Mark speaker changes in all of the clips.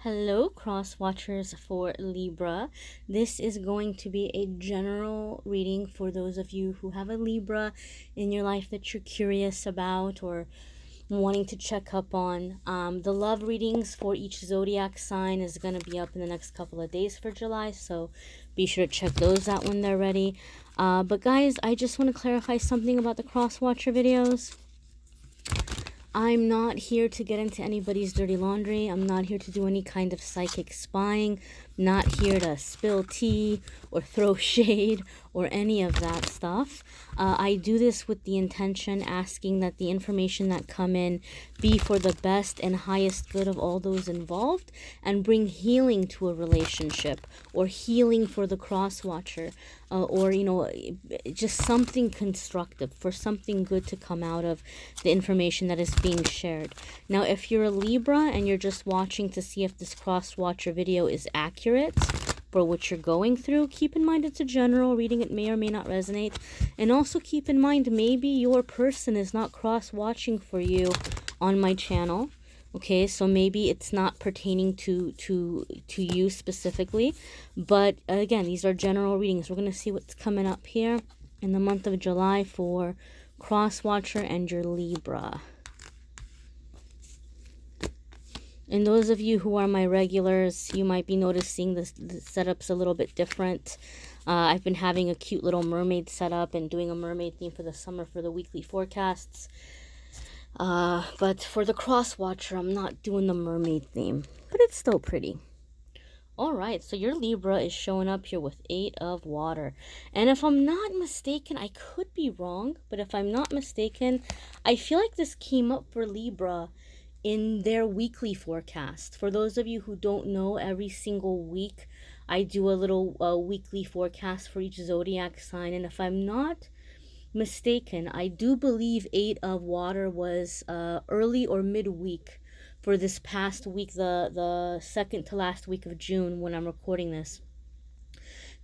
Speaker 1: Hello, Crosswatchers for Libra. This is going to be a general reading for those of you who have a Libra in your life that you're curious about or wanting to check up on. The love readings for each zodiac sign is going to be up in the next couple of days for July, so be sure to check those out when they're ready. But guys, I just want to clarify something about the Crosswatcher videos. I'm not here to get into anybody's dirty laundry. I'm not here to do any kind of psychic spying. Not here to spill tea or throw shade or any of that stuff. I do this with the intention, asking that the information that come in be for the best and highest good of all those involved and bring healing to a relationship or healing for the cross-watcher. Or, you know, just something constructive, for something good to come out of the information that is being shared. Now, if you're a Libra and you're just watching to see if this cross-watcher video is accurate for what you're going through, keep in mind it's a general reading. It may or may not resonate. And also keep in mind, maybe your person is not cross-watching for you on my channel. Okay, so maybe it's not pertaining to you specifically, but again, these are general readings. We're going to see what's coming up here in the month of July for Crosswatcher and your Libra. And those of you who are my regulars, you might be noticing the setup's a little bit different. I've been having a cute little mermaid setup and doing a mermaid theme for the summer for the weekly forecasts. But for the Crosswatcher, I'm not doing the mermaid theme, but it's still pretty. Alright, so your Libra is showing up here with 8 of water. And if I'm not mistaken, I could be wrong, but if I'm not mistaken, I feel like this came up for Libra in their weekly forecast. For those of you who don't know, every single week I do a little weekly forecast for each zodiac sign, and if I'm not mistaken, I do believe 8 of water was early or midweek for this past week, the second to last week of June when I'm recording this.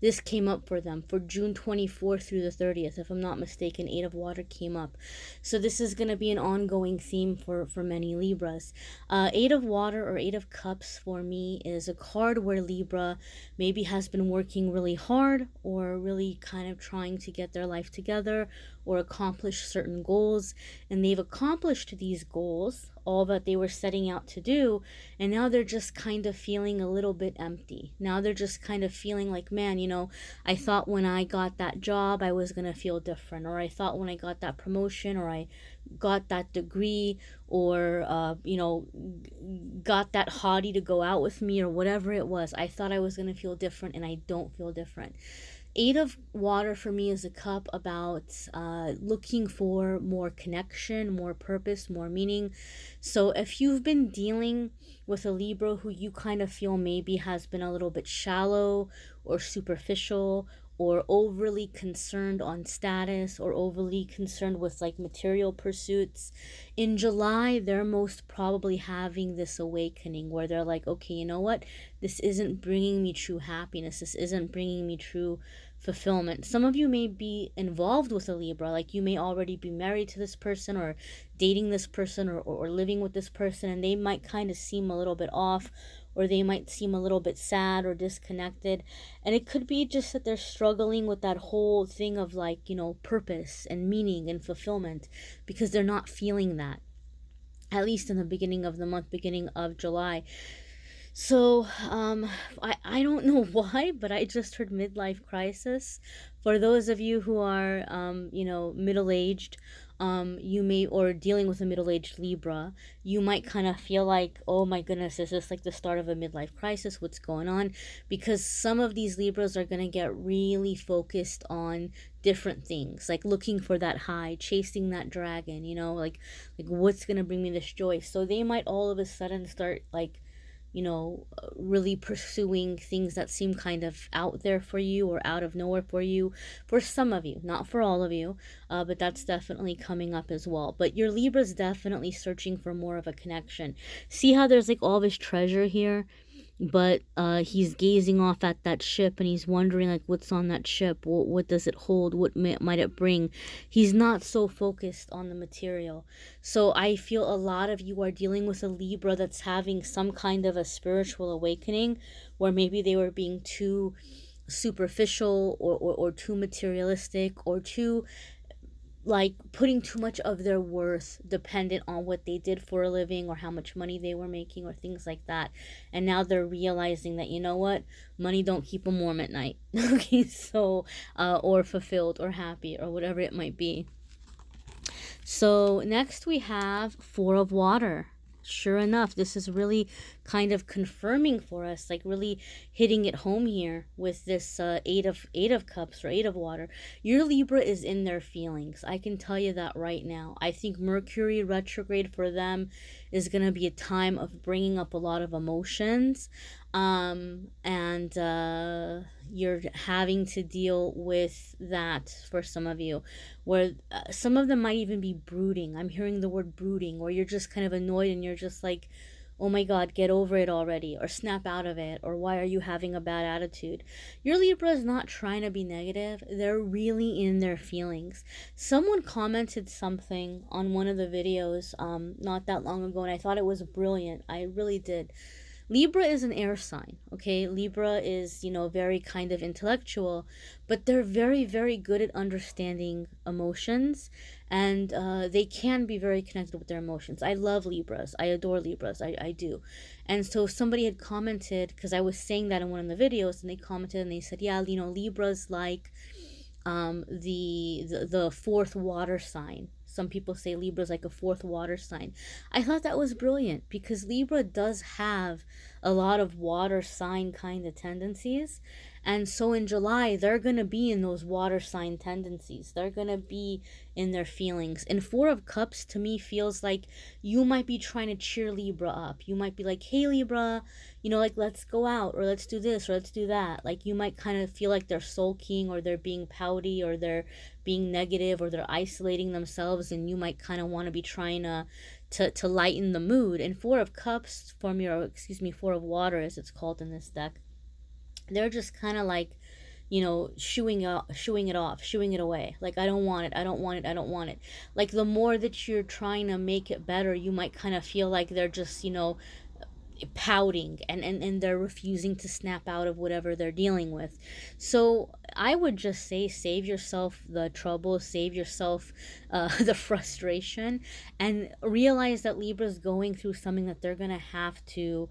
Speaker 1: This came up for them for June 24th through the 30th. If I'm not mistaken, 8 of water came up. So this is going to be an ongoing theme for many Libras. 8 of water or 8 of cups for me is a card where Libra maybe has been working really hard or really kind of trying to get their life together or accomplish certain goals. And they've accomplished these goals, all that they were setting out to do, and now they're just kind of feeling a little bit empty. Now they're just kind of feeling like, man, you know, I thought when I got that job I was going to feel different, or I thought when I got that promotion, or I got that degree, or you know, got that hottie to go out with me, or whatever it was, I thought I was going to feel different, and I don't feel different. 8 of water for me is a cup about looking for more connection, more purpose, more meaning. So if you've been dealing with a Libra who you kind of feel maybe has been a little bit shallow or superficial or overly concerned on status or overly concerned with like material pursuits, in July they're most probably having this awakening where they're like, okay, you know what, this isn't bringing me true happiness, this isn't bringing me true fulfillment. Some of you may be involved with a Libra, like you may already be married to this person or dating this person or living with this person, and they might kind of seem a little bit off, or they might seem a little bit sad or disconnected. And it could be just that they're struggling with that whole thing of like, you know, purpose and meaning and fulfillment, because they're not feeling that, at least in the beginning of the month, beginning of July. So I don't know why, but I just heard midlife crisis. For those of you who are you know, middle-aged, you may, or dealing with a middle-aged Libra, you might kind of feel like, oh my goodness, is this like the start of a midlife crisis? What's going on? Because some of these Libras are going to get really focused on different things, like looking for that high, chasing that dragon, you know, like what's going to bring me this joy. So they might all of a sudden start like, you know, really pursuing things that seem kind of out there for you or out of nowhere for you. For some of you, not for all of you, but that's definitely coming up as well. But your Libra's definitely searching for more of a connection. See how there's like all this treasure here? but he's gazing off at that ship and he's wondering like what's on that ship, what does it hold, what might it bring. He's not so focused on the material. So I feel a lot of you are dealing with a Libra that's having some kind of a spiritual awakening, where maybe they were being too superficial or too materialistic, or too like putting too much of their worth dependent on what they did for a living or how much money they were making or things like that. And now they're realizing that, you know what, money don't keep them warm at night. Okay, so or fulfilled or happy or whatever it might be. So next we have Four of Water. Sure enough, this is really kind of confirming for us, like really hitting it home here with this eight of cups, or 8 of water. Your Libra is in their feelings. I can tell you that right now. I think Mercury retrograde for them is going to be a time of bringing up a lot of emotions, and you're having to deal with that for some of you, where some of them might even be brooding. I'm hearing the word brooding, or you're just kind of annoyed and you're just like, oh my God, get over it already, or snap out of it, or why are you having a bad attitude? Your Libra is not trying to be negative. They're really in their feelings. Someone commented something on one of the videos not that long ago, and I thought it was brilliant. I really did. Libra is an air sign, okay? Libra is, very kind of intellectual, but they're very, very good at understanding emotions, and they can be very connected with their emotions. I love Libras. I adore Libras. I do. And so somebody had commented, because I was saying that in one of the videos, and they commented and they said, yeah, Libras like the fourth water sign. Some people say Libra is like a fourth water sign. I thought that was brilliant, because Libra does have a lot of water sign kind of tendencies. And so in July, they're going to be in those water sign tendencies. They're going to be in their feelings. And Four of Cups to me feels like you might be trying to cheer Libra up. You might be like, hey, Libra, like, let's go out, or let's do this, or let's do that. Like, you might kind of feel like they're sulking, or they're being pouty, or they're being negative, or they're isolating themselves, and you might kind of want to be trying to lighten the mood. And Four of Cups, Four of Water, as it's called in this deck, they're just kind of like, shooing it off, shooing it away. Like, I don't want it, I don't want it, I don't want it. Like, the more that you're trying to make it better, you might kind of feel like they're just, pouting, and they're refusing to snap out of whatever they're dealing with. So I would just say, save yourself the trouble, save yourself the frustration, and realize that Libra's going through something that they're gonna have to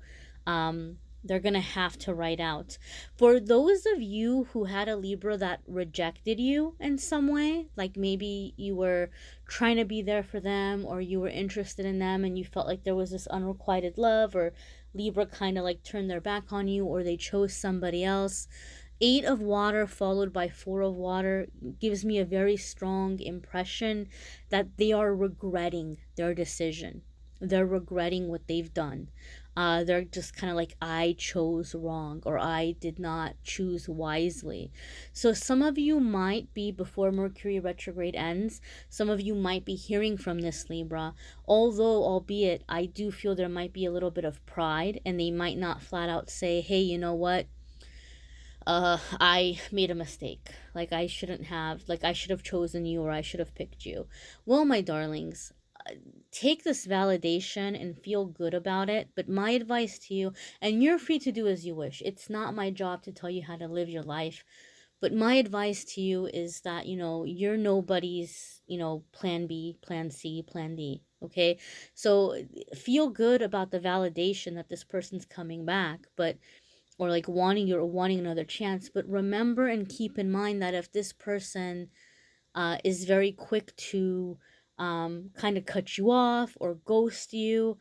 Speaker 1: write out. For those of you who had a Libra that rejected you in some way, like maybe you were trying to be there for them, or you were interested in them and you felt like there was this unrequited love, or Libra kind of like turned their back on you, or they chose somebody else. 8 of water followed by 4 of water gives me a very strong impression that they are regretting their decision. They're regretting what they've done. They're just kind of like, I chose wrong, or I did not choose wisely. So some of you might be, before Mercury retrograde ends, some of you might be hearing from this Libra, although, albeit, I do feel there might be a little bit of pride, and they might not flat out say, hey, you know what? I made a mistake. Like, I should have chosen you, or I should have picked you. Well, my darlings, take this validation and feel good about it. But my advice to you, and you're free to do as you wish, it's not my job to tell you how to live your life. But my advice to you is that, you're nobody's, plan B, plan C, plan D. Okay? So feel good about the validation that this person's coming back, but or like wanting another chance. But remember and keep in mind that if this person is very quick to kind of cut you off or ghost you,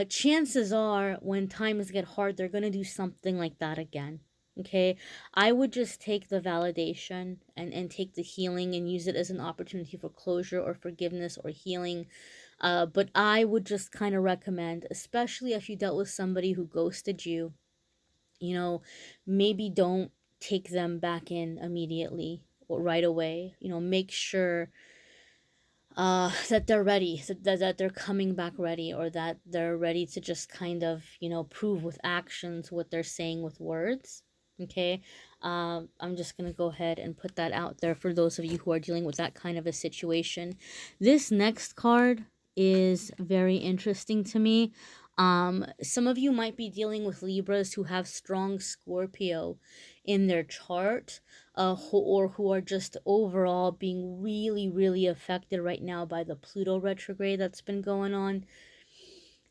Speaker 1: chances are when times get hard, they're going to do something like that again. Okay, I would just take the validation and take the healing and use it as an opportunity for closure or forgiveness or healing. But I would just kind of recommend, especially if you dealt with somebody who ghosted you, maybe don't take them back in immediately or right away. Make sure that they're ready, that they're coming back ready, or that they're ready to just kind of, you know, prove with actions what they're saying with words. Okay. I'm just going to go ahead and put that out there for those of you who are dealing with that kind of a situation. This next card is very interesting to me. Some of you might be dealing with Libras who have strong Scorpio in their chart, or who are just overall being really, really affected right now by the Pluto retrograde that's been going on.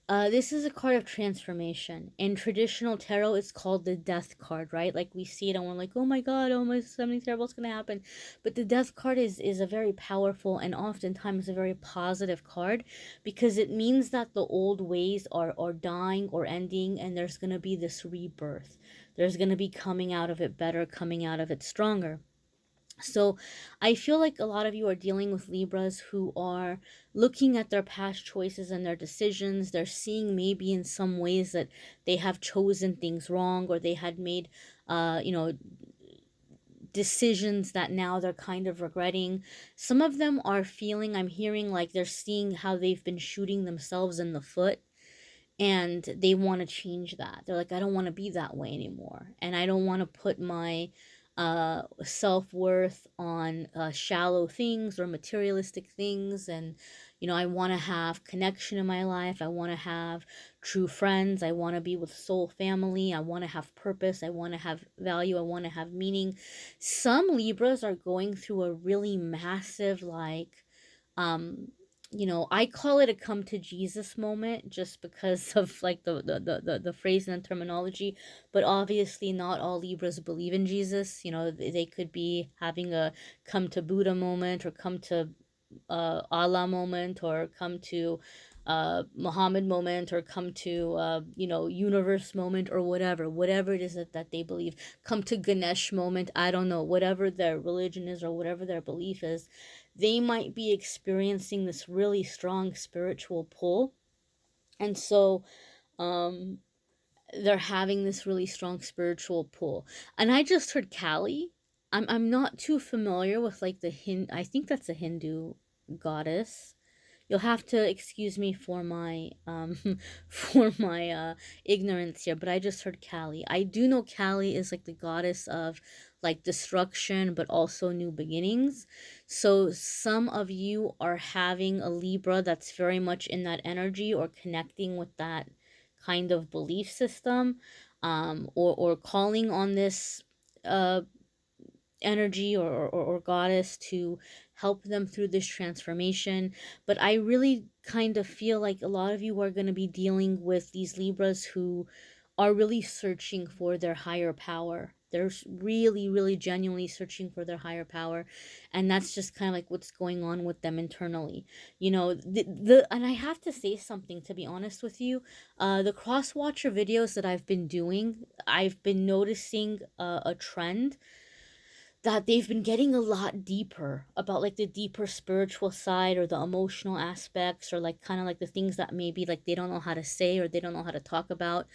Speaker 1: This is a card of transformation. In traditional tarot, it's called the death card, right? Like we see it and we're like, oh my god, oh my, something terrible is going to happen. But the death card is a very powerful and oftentimes a very positive card, because it means that the old ways are dying or ending, and there's going to be this rebirth. There's going to be coming out of it better, coming out of it stronger. So I feel like a lot of you are dealing with Libras who are looking at their past choices and their decisions. They're seeing maybe in some ways that they have chosen things wrong, or they had made, you know, decisions that now they're kind of regretting. Some of them are feeling, I'm hearing like they're seeing how they've been shooting themselves in the foot, and they want to change that. They're like, I don't want to be that way anymore, and I don't want to put my self-worth on shallow things or materialistic things. And you know, I want to have connection in my life. I want to have true friends. I want to be with soul family. I want to have purpose. I want to have value. I want to have meaning. Some Libras are going through a really massive, like, you know, I call it a come to Jesus moment, just because of like the phrase and the terminology. But obviously not all Libras believe in Jesus. You know, they could be having a come to Buddha moment, or come to Allah moment, or come to Muhammad moment, or come to you know, universe moment, or whatever it is that they believe. Come to Ganesh moment, I don't know, whatever their religion is or whatever their belief is. They might be experiencing this really strong spiritual pull, and so um they're having this really strong spiritual pull. And I just heard Kali. I'm not too familiar with like the I think that's a Hindu goddess. You'll have to excuse me for my for my ignorance here, but I just heard Kali. I do know Kali is like the goddess of like destruction, but also new beginnings. So some of you are having a Libra that's very much in that energy, or connecting with that kind of belief system, or calling on this uh energy, or goddess to help them through this transformation. But I really kind of feel like a lot of you are going to be dealing with these Libras who are really searching for their higher power. They're really, really genuinely searching for their higher power. And that's just kind of like what's going on with them internally. You know, and I have to say something, to be honest with you. The Crosswatcher videos that I've been doing, I've been noticing a trend that they've been getting a lot deeper about like the deeper spiritual side, or the emotional aspects, or like kind of like the things that maybe like they don't know how to say, or they don't know how to talk about.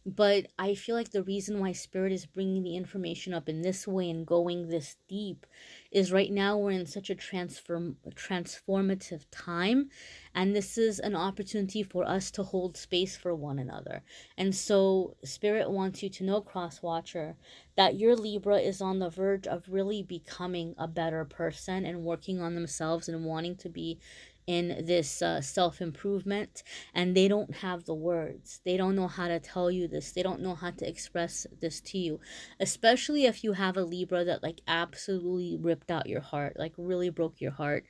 Speaker 1: But I feel like the reason why Spirit is bringing the information up in this way and going this deep is right now we're in such a transformative time, and this is an opportunity for us to hold space for one another. And so Spirit wants you to know, Crosswatcher, that your Libra is on the verge of really becoming a better person and working on themselves and wanting to be in this self-improvement, and they don't have the words. They don't know how to tell you this. They don't know how to express this to you, especially if you have a Libra that like absolutely ripped out your heart, like really broke your heart.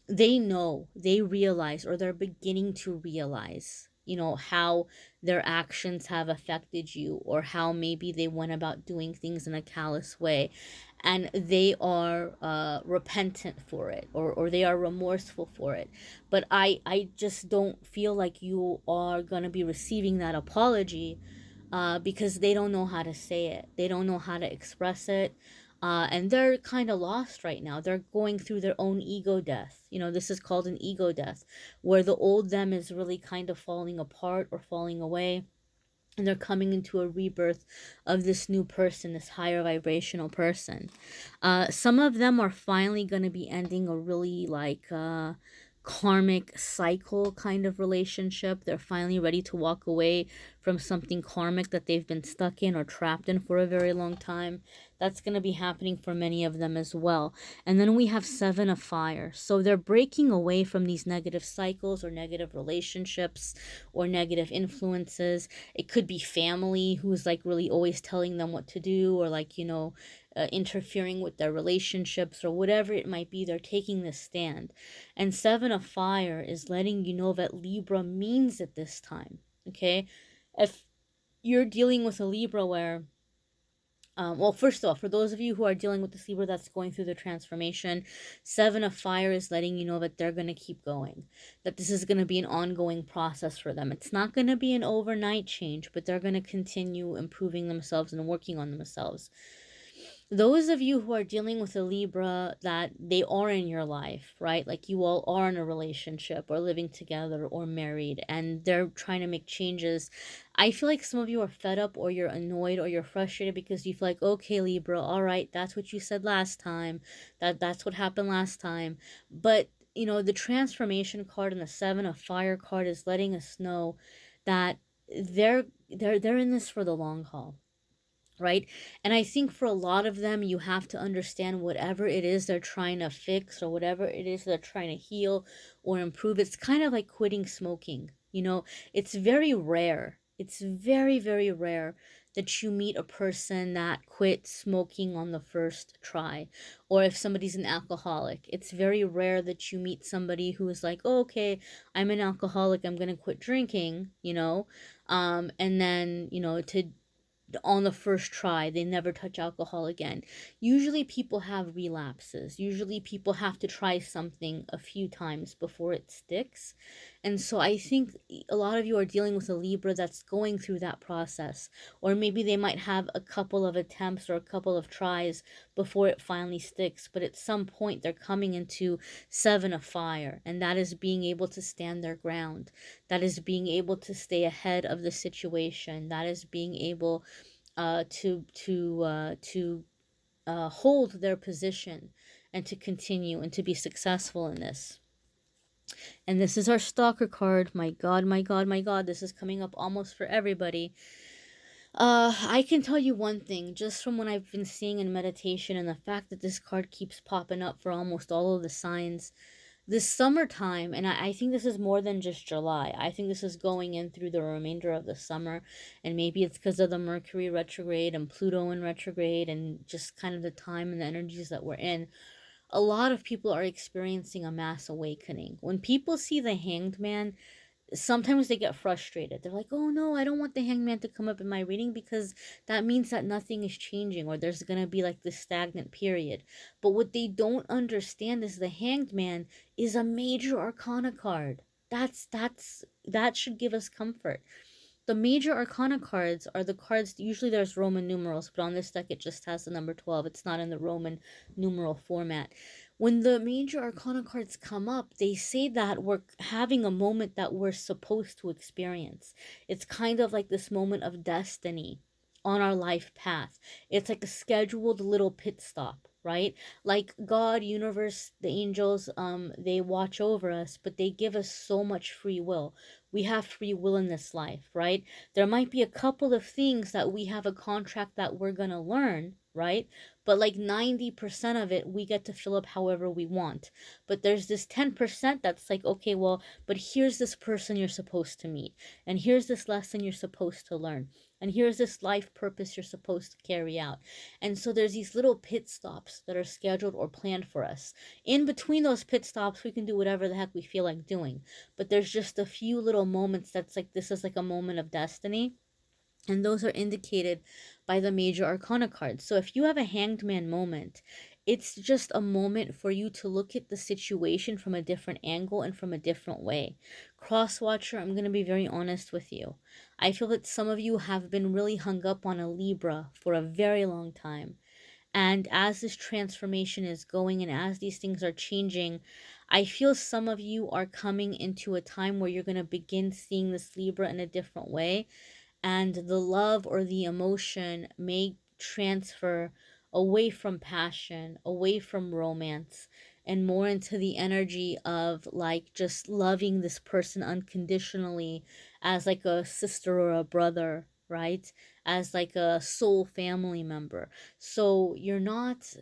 Speaker 1: They know, they realize, or they're beginning to realize, you know, how their actions have affected you, or how maybe they went about doing things in a callous way, and they are repentant for it, or they are remorseful for it. But I just don't feel like you are going to be receiving that apology, because they don't know how to say it. They don't know how to express it. And they're kind of lost right now. They're going through their own ego death. You know, this is called an ego death, where the old them is really kind of falling apart or falling away. And they're coming into a rebirth of this new person, this higher vibrational person. Some of them are finally going to be ending a really like karmic cycle kind of relationship. They're finally ready to walk away from something karmic that they've been stuck in or trapped in for a very long time. That's going to be happening for many of them as well. And then we have Seven of Fire. So they're breaking away from these negative cycles or negative relationships or negative influences. It could be family who's like really always telling them what to do, or like, interfering with their relationships or whatever it might be. They're taking this stand. And Seven of Fire is letting you know that Libra means it this time. Okay? If you're dealing with a Libra where, well, first off, for those of you who are dealing with this Libra that's going through the transformation, Seven of Fire is letting you know that they're going to keep going, that this is going to be an ongoing process for them. It's not going to be an overnight change, but they're going to continue improving themselves and working on themselves. Those of you who are dealing with a Libra that they are in your life, right? Like you all are in a relationship or living together or married, and they're trying to make changes. I feel like some of you are fed up, or you're annoyed, or you're frustrated because you feel like, okay, Libra, all right, that's what you said last time. That's what happened last time. But, the transformation card and the Seven of Fire card is letting us know that they're in this for the long haul, right? And I think for a lot of them, you have to understand whatever it is they're trying to fix, or whatever it is they're trying to heal or improve. It's kind of like quitting smoking. It's very rare. It's very, very rare that you meet a person that quit smoking on the first try. Or if somebody's an alcoholic, it's very rare that you meet somebody who is like, oh, okay, I'm an alcoholic, I'm going to quit drinking, and then, to on the first try they never touch alcohol again. Usually people have relapses. Usually people have to try something a few times before it sticks. And so I think a lot of you are dealing with a Libra that's going through that process, or maybe they might have a couple of attempts or a couple of tries before it finally sticks, but at some point they're coming into Seven of Fire, and that is being able to stand their ground. That is being able to stay ahead of the situation. That is being able to hold their position and to continue and to be successful in this. And this is our stalker card. My God, my God, my God, this is coming up almost for everybody. I can tell you one thing, just from what I've been seeing in meditation and the fact that this card keeps popping up for almost all of the signs. This summertime, and I think this is more than just July. I think this is going in through the remainder of the summer, and maybe it's because of the Mercury retrograde and Pluto in retrograde and just kind of the time and the energies that we're in. A lot of people are experiencing a mass awakening. When people see the Hanged Man, sometimes they get frustrated. They're like, oh no, I don't want the Hangman to come up in my reading, because that means that nothing is changing, or there's going to be like this stagnant period. But what they don't understand is the Hanged Man is a major arcana card. That should give us comfort. The major arcana cards are the cards, usually there's Roman numerals, but on this deck it just has the number 12. It's not in the Roman numeral format. When the major arcana cards come up, they say that we're having a moment that we're supposed to experience. It's kind of like this moment of destiny on our life path. It's like a scheduled little pit stop, right? Like God, universe, the angels, they watch over us, but they give us so much free will. We have free will in this life, right? There might be a couple of things that we have a contract that we're going to learn, right? But like 90% of it, we get to fill up however we want. But there's this 10% that's like, okay, well, but here's this person you're supposed to meet. And here's this lesson you're supposed to learn. And here's this life purpose you're supposed to carry out. And so there's these little pit stops that are scheduled or planned for us. In between those pit stops, we can do whatever the heck we feel like doing. But there's just a few little moments that's like, this is like a moment of destiny. And those are indicated by the major arcana cards. So if you have a Hanged Man moment, it's just a moment for you to look at the situation from a different angle and from a different way. Crosswatcher, I'm going to be very honest with you. I feel that some of you have been really hung up on a Libra for a very long time. And as this transformation is going and as these things are changing, I feel some of you are coming into a time where you're going to begin seeing this Libra in a different way. And the love or the emotion may transfer away from passion, away from romance, and more into the energy of like just loving this person unconditionally as like a sister or a brother, right? As like a soul family member. So you're not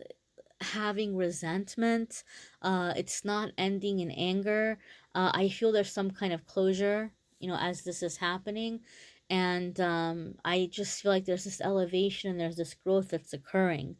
Speaker 1: having resentment. It's not ending in anger. I feel there's some kind of closure, you know, as this is happening. And I just feel like there's this elevation and there's this growth that's occurring.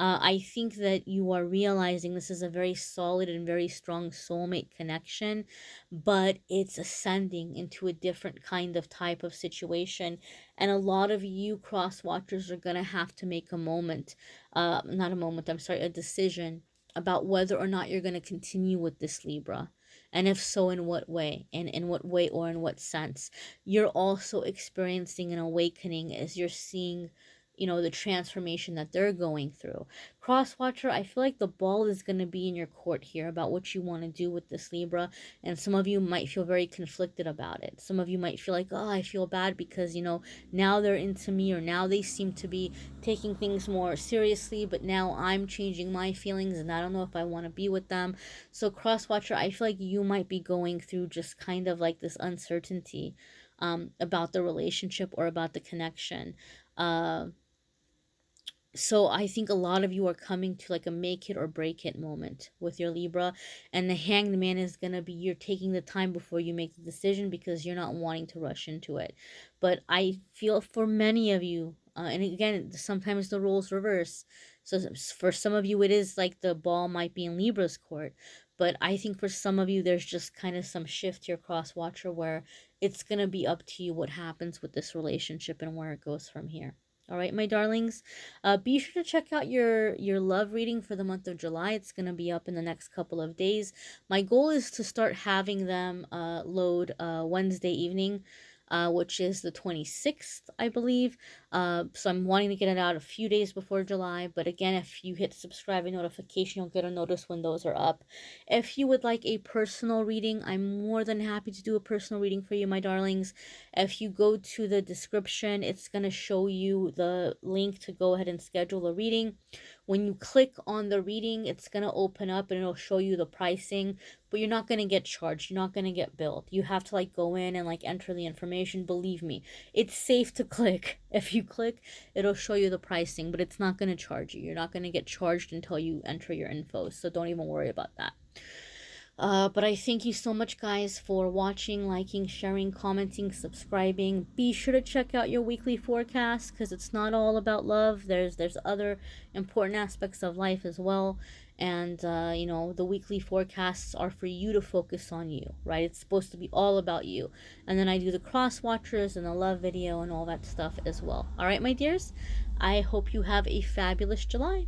Speaker 1: I think that you are realizing this is a very solid and very strong soulmate connection, but it's ascending into a different kind of type of situation. And a lot of you cross watchers are going to have to make a moment, not a moment, I'm sorry, a decision about whether or not you're going to continue with this Libra. And if so, in what way? And in what way or in what sense? You're also experiencing an awakening as you're seeing, you know, the transformation that they're going through. Crosswatcher, I feel like the ball is going to be in your court here about what you want to do with this Libra. And some of you might feel very conflicted about it. Some of you might feel like, oh, I feel bad because, you know, now they're into me, or now they seem to be taking things more seriously, but now I'm changing my feelings and I don't know if I want to be with them. So Crosswatcher, I feel like you might be going through just kind of like this uncertainty about the relationship or about the connection. So I think a lot of you are coming to like a make it or break it moment with your Libra, and the Hanged Man is going to be you're taking the time before you make the decision because you're not wanting to rush into it. But I feel for many of you, and again, sometimes the roles reverse. So for some of you, it is like the ball might be in Libra's court. But I think for some of you, there's just kind of some shift here, Cross Watcher, where it's going to be up to you what happens with this relationship and where it goes from here. All right, my darlings, be sure to check out your love reading for the month of July. It's going to be up in the next couple of days. My goal is to start having them load Wednesday evening, which is the 26th, I believe. So I'm wanting to get it out a few days before July. But again, if you hit subscribe and notification, you'll get a notice when those are up. If you would like a personal reading, I'm more than happy to do a personal reading for you, my darlings. If you go to the description, it's going to show you the link to go ahead and schedule a reading. When you click on the reading, it's going to open up and it'll show you the pricing, but you're not going to get charged. You're not going to get billed. You have to like go in and like enter the information. Believe me, it's safe to click. If you click, it'll show you the pricing, but it's not going to charge you. You're not going to get charged until you enter your info. So don't even worry about that. But I thank you so much, guys, for watching, liking, sharing, commenting, subscribing. Be sure to check out your weekly forecast because it's not all about love. There's other important aspects of life as well. And, you know, the weekly forecasts are for you to focus on you, right? It's supposed to be all about you. And then I do the cross watchers and the love video and all that stuff as well. All right, my dears? I hope you have a fabulous July.